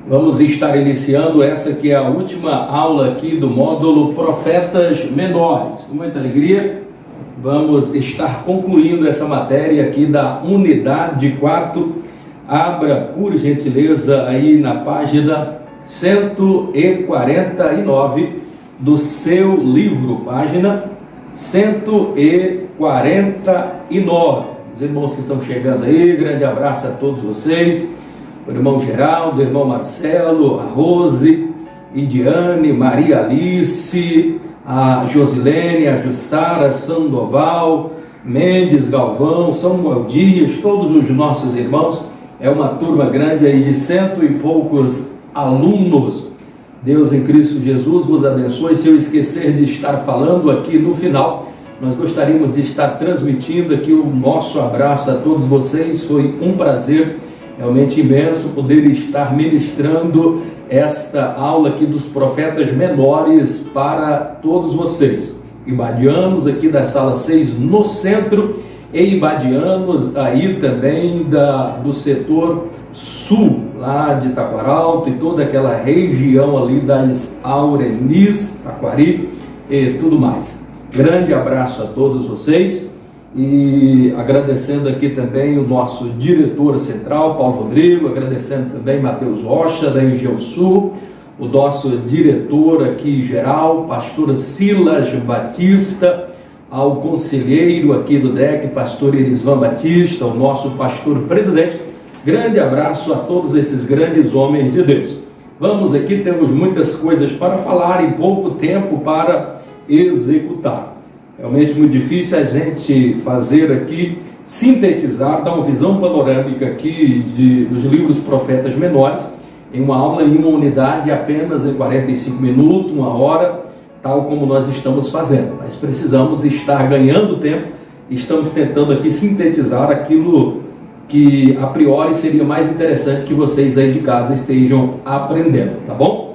Vamos estar iniciando essa que é a última aula aqui do módulo Profetas Menores. Com muita alegria, vamos estar concluindo essa matéria aqui da unidade 4. Abra, por gentileza, aí na página 149 do seu livro, página 149. Os irmãos que estão chegando aí, grande abraço a todos vocês. O irmão Geraldo, o irmão Marcelo, a Rose, Idiane, Maria Alice, a Josilene, a Jussara, Sandoval, Mendes, Galvão, Samuel Dias, todos os nossos irmãos. É uma turma grande aí de 100 e poucos alunos. Deus em Cristo Jesus vos abençoe. Se eu esquecer de estar falando aqui no final, nós gostaríamos de estar transmitindo aqui o nosso abraço a todos vocês. Foi um prazer realmente imenso poder estar ministrando esta aula aqui dos profetas menores para todos vocês. Ibadianos aqui da sala 6 no centro e ibadianos aí também do setor sul, lá de Taquaralto e toda aquela região ali das Aurenis, Taquari e tudo mais. Grande abraço a todos vocês. E agradecendo aqui também o nosso diretor central, Paulo Rodrigo, agradecendo também Matheus Rocha, da região sul, o nosso diretor aqui geral, pastor Silas Batista, ao conselheiro aqui do DEC, pastor Erisvan Batista, o nosso pastor presidente. Grande abraço a todos esses grandes homens de Deus. Vamos aqui, temos muitas coisas para falar e pouco tempo para executar. Realmente muito difícil a gente fazer aqui, sintetizar, dar uma visão panorâmica aqui dos livros Profetas Menores, em uma aula, em uma unidade, apenas em 45 minutos, uma hora, tal como nós estamos fazendo. Mas precisamos estar ganhando tempo, estamos tentando aqui sintetizar aquilo que a priori seria mais interessante que vocês aí de casa estejam aprendendo, tá bom?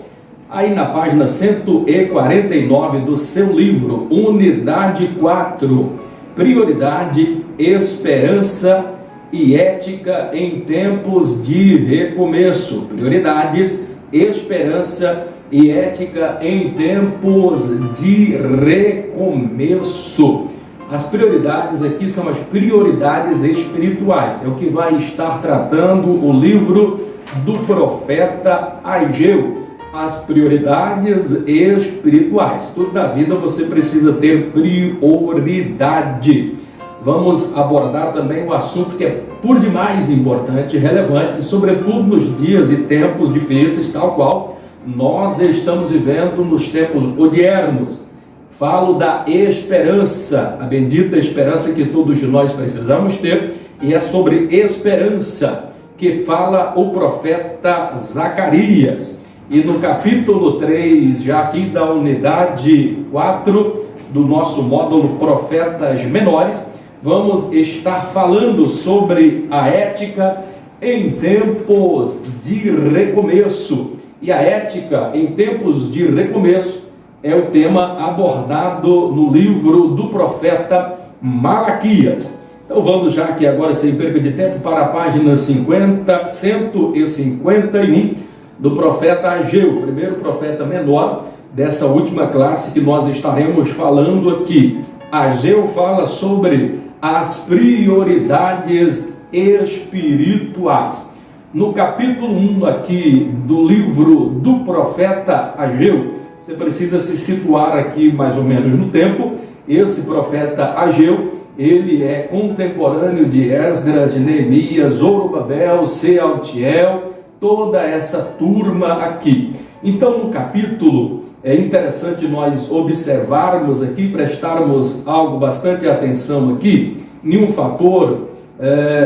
Aí na página 149 do seu livro, unidade 4, prioridade, esperança e ética em tempos de recomeço. Prioridades, esperança e ética em tempos de recomeço. As prioridades aqui são as prioridades espirituais. É o que vai estar tratando o livro do profeta Ageu. As prioridades espirituais. Tudo na vida você precisa ter prioridade. Vamos abordar também o assunto que é por demais importante e relevante, sobretudo nos dias e tempos difíceis, tal qual nós estamos vivendo nos tempos odiernos. Falo da esperança, a bendita esperança que todos nós precisamos ter, e é sobre esperança que fala o profeta Zacarias. E no capítulo 3, já aqui da unidade 4 do nosso módulo Profetas Menores, vamos estar falando sobre a ética em tempos de recomeço. E a ética em tempos de recomeço é o tema abordado no livro do profeta Malaquias. Então vamos já aqui agora, sem perda de tempo, para a página 151 do profeta Ageu, o primeiro profeta menor dessa última classe que nós estaremos falando aqui. Ageu fala sobre as prioridades espirituais. No capítulo 1 aqui do livro do profeta Ageu, você precisa se situar aqui mais ou menos no tempo. Esse profeta Ageu, ele é contemporâneo de Esdras, de Neemias, Zorobabel, Sealtiel, toda essa turma aqui. Então no capítulo é interessante nós observarmos aqui, prestarmos algo bastante atenção aqui, em um fator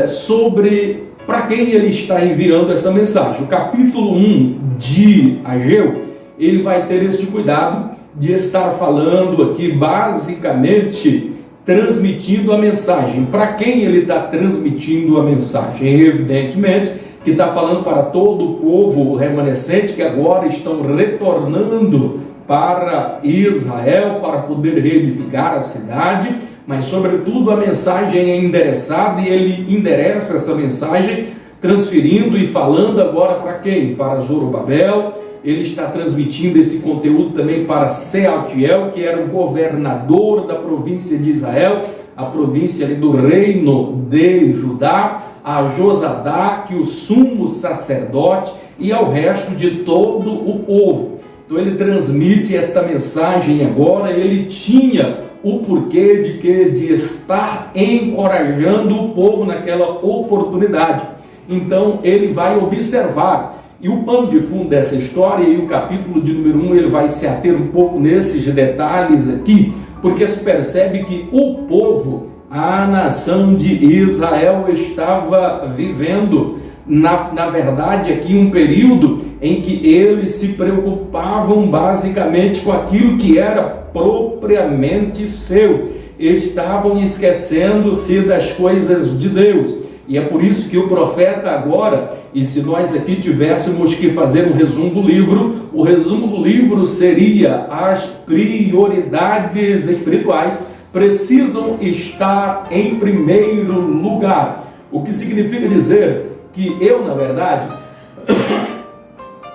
sobre para quem ele está enviando essa mensagem. O capítulo 1 de Ageu, ele vai ter este cuidado de estar falando aqui basicamente transmitindo a mensagem. Para quem ele está transmitindo a mensagem? Evidentemente que está falando para todo o povo remanescente que agora estão retornando para Israel para poder reedificar a cidade, mas sobretudo a mensagem é endereçada e ele endereça essa mensagem transferindo e falando agora para quem? Para Zorobabel. Ele está transmitindo esse conteúdo também para Sealtiel, que era o governador da província de Israel, a província ali do reino de Judá, a Josadaque, o sumo sacerdote, e ao resto de todo o povo. Então ele transmite esta mensagem agora. Ele tinha o porquê de estar encorajando o povo naquela oportunidade. Então ele vai observar. E o pano de fundo dessa história, e o capítulo de número 1, ele vai se ater um pouco nesses detalhes aqui, porque se percebe que o povo, a nação de Israel, estava vivendo, na verdade, aqui um período em que eles se preocupavam basicamente com aquilo que era propriamente seu. Estavam esquecendo-se das coisas de Deus. E é por isso que o profeta agora, e se nós aqui tivéssemos que fazer um resumo do livro, o resumo do livro seria: as prioridades espirituais precisam estar em primeiro lugar. O que significa dizer que eu, na verdade,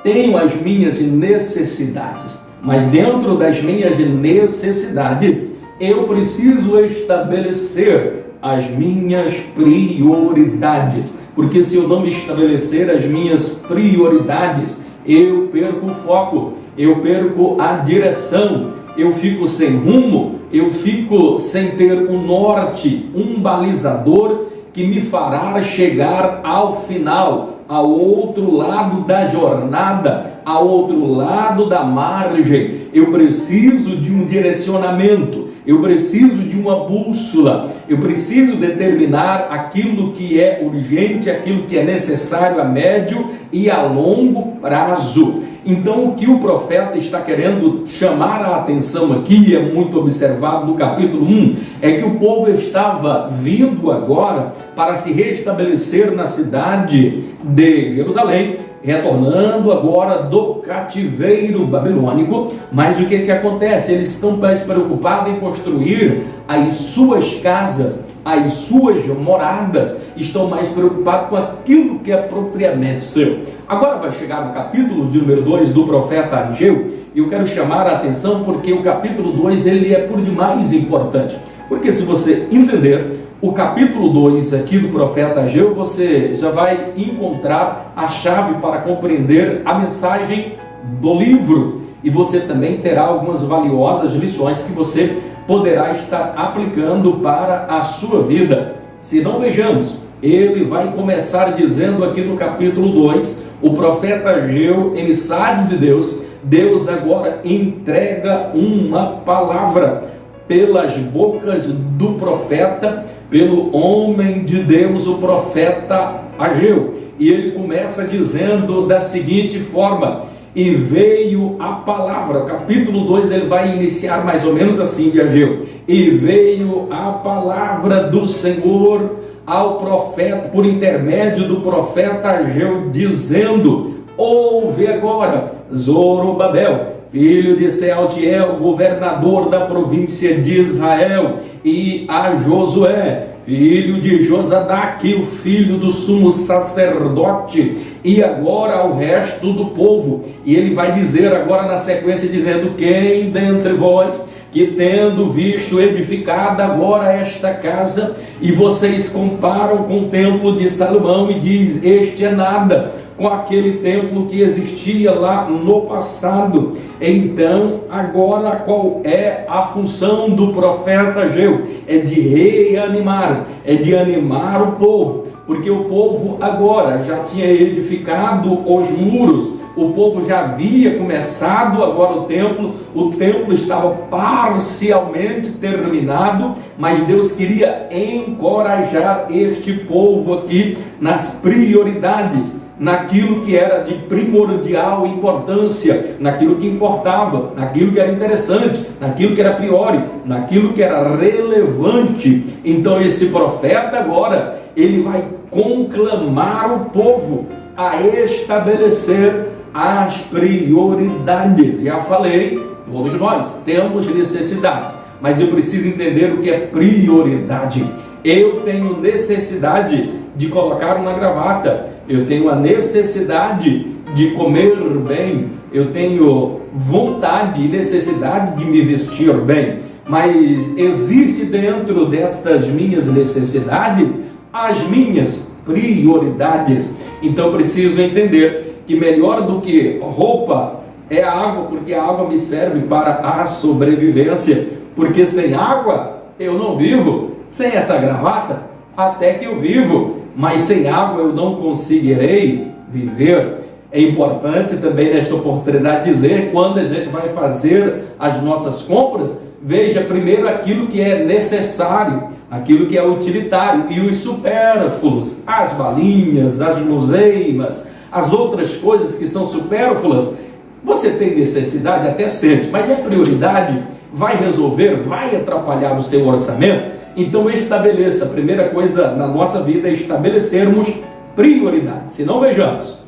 tenho as minhas necessidades, mas dentro das minhas necessidades eu preciso estabelecer as minhas prioridades, porque se eu não estabelecer as minhas prioridades, eu perco o foco, eu perco a direção, eu fico sem rumo, eu fico sem ter um norte, um balizador que me fará chegar ao final, ao outro lado da jornada, ao outro lado da margem. Eu preciso de um direcionamento, eu preciso de uma bússola, eu preciso determinar aquilo que é urgente, aquilo que é necessário a médio e a longo prazo. Então, o que o profeta está querendo chamar a atenção aqui, é muito observado no capítulo 1, é que o povo estava vindo agora para se restabelecer na cidade de Jerusalém, retornando agora do cativeiro babilônico. Mas o que acontece? Eles estão mais preocupados em construir as suas casas, as suas moradas, estão mais preocupados com aquilo que é propriamente seu. Agora vai chegar no capítulo de número 2 do profeta Ageu, e eu quero chamar a atenção porque o capítulo 2 ele é por demais importante. Porque se você entender o capítulo 2 aqui do profeta Ageu, você já vai encontrar a chave para compreender a mensagem do livro. E você também terá algumas valiosas lições que você poderá estar aplicando para a sua vida. Se não, vejamos, ele vai começar dizendo aqui no capítulo 2, o profeta Ageu, emissário de Deus, Deus agora entrega uma palavra pelas bocas do profeta, pelo homem de Deus, o profeta Ageu. E ele começa dizendo da seguinte forma: e veio a palavra. Capítulo 2 ele vai iniciar mais ou menos assim de Ageu: e veio a palavra do Senhor ao profeta, por intermédio do profeta Ageu, dizendo: ouve agora, Zorobabel, filho de Sealtiel, governador da província de Israel, e a Josué, filho de Josadaque, o filho do sumo sacerdote, e agora ao resto do povo. E ele vai dizer agora na sequência, dizendo: quem dentre vós que tendo visto edificada agora esta casa, e vocês comparam com o templo de Salomão, e diz: este é nada com aquele templo que existia lá no passado. Então, agora qual é a função do profeta Ageu? É de reanimar, é de animar o povo, porque o povo agora já tinha edificado os muros, o povo já havia começado agora o templo estava parcialmente terminado, mas Deus queria encorajar este povo aqui nas prioridades, naquilo que era de primordial importância, naquilo que importava, naquilo que era interessante, naquilo que era priori, naquilo que era relevante. Então esse profeta agora, ele vai conclamar o povo a estabelecer as prioridades. Já falei, todos nós temos necessidades, mas eu preciso entender o que é prioridade. Eu tenho necessidade de colocar uma gravata, eu tenho a necessidade de comer bem, eu tenho vontade e necessidade de me vestir bem, mas existe dentro destas minhas necessidades as minhas prioridades. Então preciso entender que melhor do que roupa é a água, porque a água me serve para a sobrevivência, porque sem água eu não vivo, sem essa gravata até que eu vivo, mas sem água eu não conseguirei viver. É importante também nesta oportunidade dizer, quando a gente vai fazer as nossas compras, veja primeiro aquilo que é necessário, aquilo que é utilitário, e os supérfluos, as balinhas, as guloseimas, as outras coisas que são supérfluas, você tem necessidade, até sente, mas é prioridade, vai resolver, vai atrapalhar o seu orçamento. Então estabeleça, a primeira coisa na nossa vida é estabelecermos prioridade. Se não, vejamos,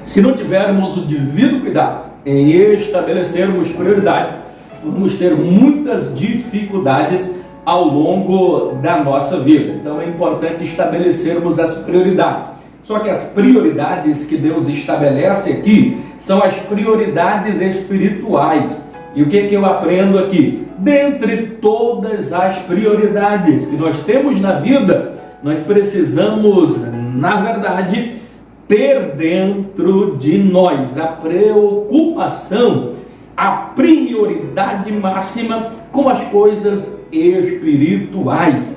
se não tivermos o devido cuidado em estabelecermos prioridade, vamos ter muitas dificuldades ao longo da nossa vida. Então é importante estabelecermos as prioridades. Só que as prioridades que Deus estabelece aqui são as prioridades espirituais. E o que eu aprendo aqui? Dentre todas as prioridades que nós temos na vida, nós precisamos, na verdade, ter dentro de nós a preocupação, a prioridade máxima com as coisas espirituais.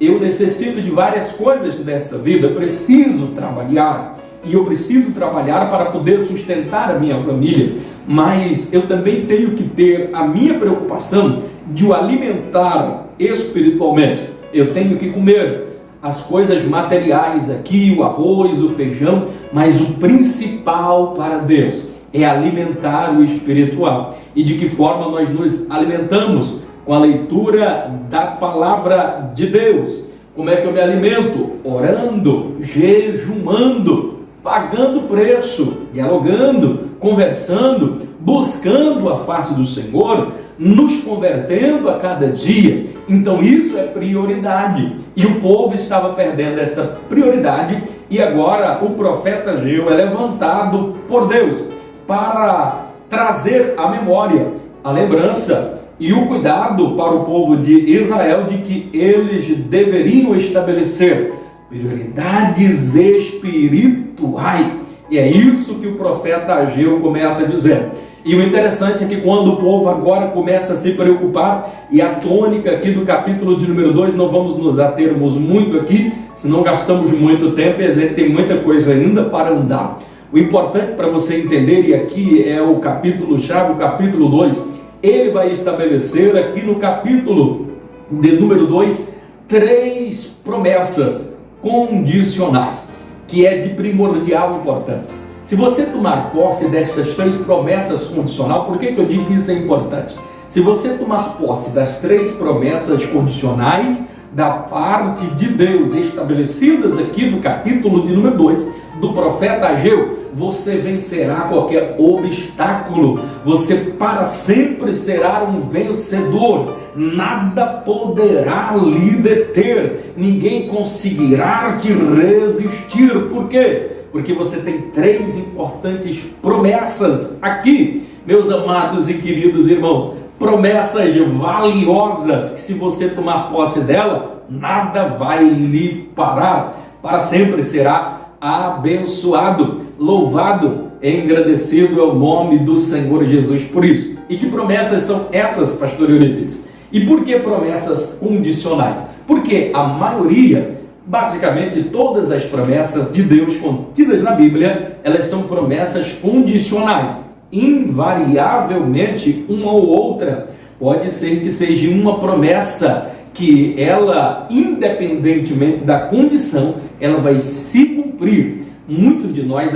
Eu necessito de várias coisas desta vida, eu preciso trabalhar, e eu preciso trabalhar para poder sustentar a minha família, mas eu também tenho que ter a minha preocupação de o alimentar espiritualmente. Eu tenho que comer as coisas materiais aqui, o arroz, o feijão, mas o principal para Deus é alimentar o espiritual. E de que forma nós nos alimentamos? Com a leitura da palavra de Deus. Como é que eu me alimento? Orando, jejumando, pagando preço, dialogando, conversando, buscando a face do Senhor, nos convertendo a cada dia. Então isso é prioridade. E o povo estava perdendo esta prioridade, e agora o profeta Ageu é levantado por Deus para trazer à memória, a lembrança e o cuidado para o povo de Israel de que eles deveriam estabelecer prioridades espirituais. E é isso que o profeta Ageu começa a dizer. E o interessante é que quando o povo agora começa a se preocupar, e a tônica aqui do capítulo de número 2, não vamos nos atermos muito aqui, senão gastamos muito tempo e a gente tem muita coisa ainda para andar. O importante para você entender, e aqui é o capítulo-chave, o capítulo 2, ele vai estabelecer aqui no capítulo de número 2, 3 promessas condicionais, que é de primordial importância. Se você tomar posse destas 3 promessas condicionais, por que eu digo que isso é importante? Se você tomar posse das 3 promessas condicionais da parte de Deus, estabelecidas aqui no capítulo de número 2 do profeta Ageu, você vencerá qualquer obstáculo, você para sempre será um vencedor, nada poderá lhe deter, ninguém conseguirá te resistir. Por quê? Porque você tem 3 importantes promessas aqui, meus amados e queridos irmãos, promessas valiosas, que se você tomar posse dela, nada vai lhe parar, para sempre será abençoado, louvado e engrandecido é o nome do Senhor Jesus por isso. E que promessas são essas, pastor Euripides? E por que promessas condicionais? Porque a maioria, basicamente todas as promessas de Deus contidas na Bíblia, elas são promessas condicionais. Invariavelmente, uma ou outra, pode ser que seja uma promessa que ela, independentemente da condição, ela vai se cumprir. Muitos de nós